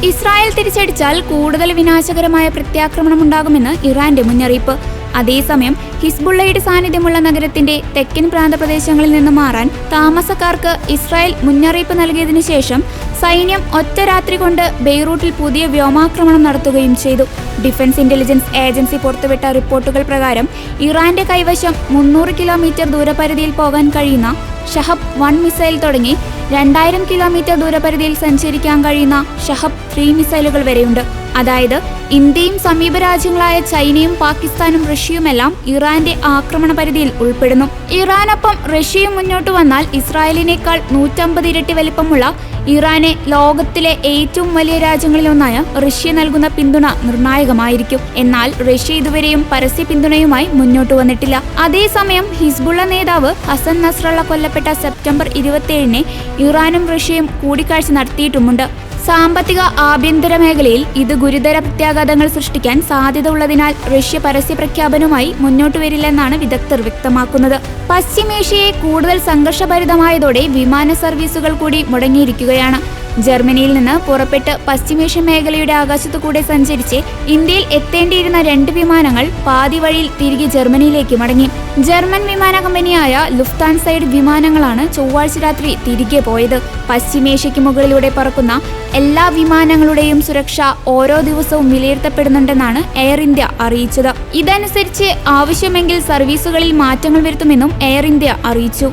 Israel തിരിച്ചടിച്ചാൽ കൂടുതൽ വിനാശകരമായ പ്രത്യാക്രമണമുണ്ടാകുമെന്ന് ഇറാന്റെ മുന്നറിയിപ്പ്. അതേസമയം ഹിസ്ബുള്ളയുടെ സാന്നിധ്യമുള്ള നഗരത്തിന്റെ തെക്കൻ പ്രാന്തപ്രദേശങ്ങളിൽ നിന്ന് മാറാൻ താമസക്കാർക്ക് ഇസ്രായേൽ മുന്നറിയിപ്പ് നൽകിയതിനു ശേഷം സൈന്യം ഒറ്റ രാത്രി കൊണ്ട് ബെയ്റൂട്ടിൽ പുതിയ വ്യോമാക്രമണം നടത്തുകയും ചെയ്തു. ഡിഫൻസ് ഇന്റലിജൻസ് ഏജൻസി പുറത്തുവിട്ട റിപ്പോർട്ടുകൾ പ്രകാരം ഇറാന്റെ കൈവശം 300 കിലോമീറ്റർ ദൂരപരിധിയിൽ പോകാൻ കഴിയുന്ന ഷഹബ് 1 മിസൈൽ തുടങ്ങി 2000 കിലോമീറ്റർ ദൂരപരിധിയിൽ സഞ്ചരിക്കാൻ കഴിയുന്ന ഷഹബ് 3 മിസൈലുകൾ വരെയുണ്ട്. അതായത് ഇന്ത്യയും സമീപ രാജ്യങ്ങളായ ചൈനയും പാകിസ്ഥാനും റഷ്യയുമെല്ലാം ഇറാന്റെ ആക്രമണ പരിധിയിൽ ഉൾപ്പെടുന്നു. ഇറാനൊപ്പം റഷ്യയും മുന്നോട്ട് വന്നാൽ ഇസ്രായേലിനേക്കാൾ 150 ഇരട്ടി വലിപ്പമുള്ള ഇറാനെ ലോകത്തിലെ ഏറ്റവും വലിയ രാജ്യങ്ങളിലൊന്നായ റഷ്യ നൽകുന്ന പിന്തുണ നിർണായകമായിരിക്കും. എന്നാൽ റഷ്യ ഇതുവരെയും പരസ്യ പിന്തുണയുമായി മുന്നോട്ട് വന്നിട്ടില്ല. അതേസമയം ഹിസ്ബുള്ള നേതാവ് ഹസൻ നസ്രള്ള കൊല്ലപ്പെട്ട സെപ്റ്റംബർ 27-ന് ഇറാനും റഷ്യയും കൂടിക്കാഴ്ച നടത്തിയിട്ടുമുണ്ട്. സാമ്പത്തിക ആഭ്യന്തര മേഖലയിൽ ഇത് ഗുരുതര പ്രത്യാഘാതങ്ങൾ സൃഷ്ടിക്കാൻ സാധ്യത ഉള്ളതിനാൽ റഷ്യ പരസ്യ പ്രഖ്യാപനവുമായി മുന്നോട്ട് വരില്ലെന്നാണ് വിദഗ്ധർ വ്യക്തമാക്കുന്നത്. പശ്ചിമേഷ്യയെ കൂടുതൽ സംഘർഷഭരിതമായതോടെ വിമാന സർവീസുകൾ കൂടി മുടങ്ങിയിരിക്കുകയാണ്. ജർമ്മനിയിൽ നിന്ന് പുറപ്പെട്ട് പശ്ചിമേഷ്യൻ മേഖലയുടെ ആകാശത്തുകൂടെ സഞ്ചരിച്ച് ഇന്ത്യയിൽ എത്തേണ്ടിയിരുന്ന 2 വിമാനങ്ങൾ പാതി വഴിയിൽ തിരികെ ജർമ്മനിയിലേക്ക് മടങ്ങി. ജർമ്മൻ വിമാന കമ്പനിയായ ലുഫ്താൻസയുടെ വിമാനങ്ങളാണ് ചൊവ്വാഴ്ച രാത്രി തിരികെ പോയത്. പശ്ചിമേഷ്യയ്ക്ക് മുകളിലൂടെ പറക്കുന്ന എല്ലാ വിമാനങ്ങളുടെയും സുരക്ഷ ഓരോ ദിവസവും വിലയിരുത്തപ്പെടുന്നുണ്ടെന്നാണ് എയർ ഇന്ത്യ അറിയിച്ചത്. ഇതനുസരിച്ച് ആവശ്യമെങ്കിൽ സർവീസുകളിൽ മാറ്റങ്ങൾ വരുത്തുമെന്നും എയർ ഇന്ത്യ അറിയിച്ചു.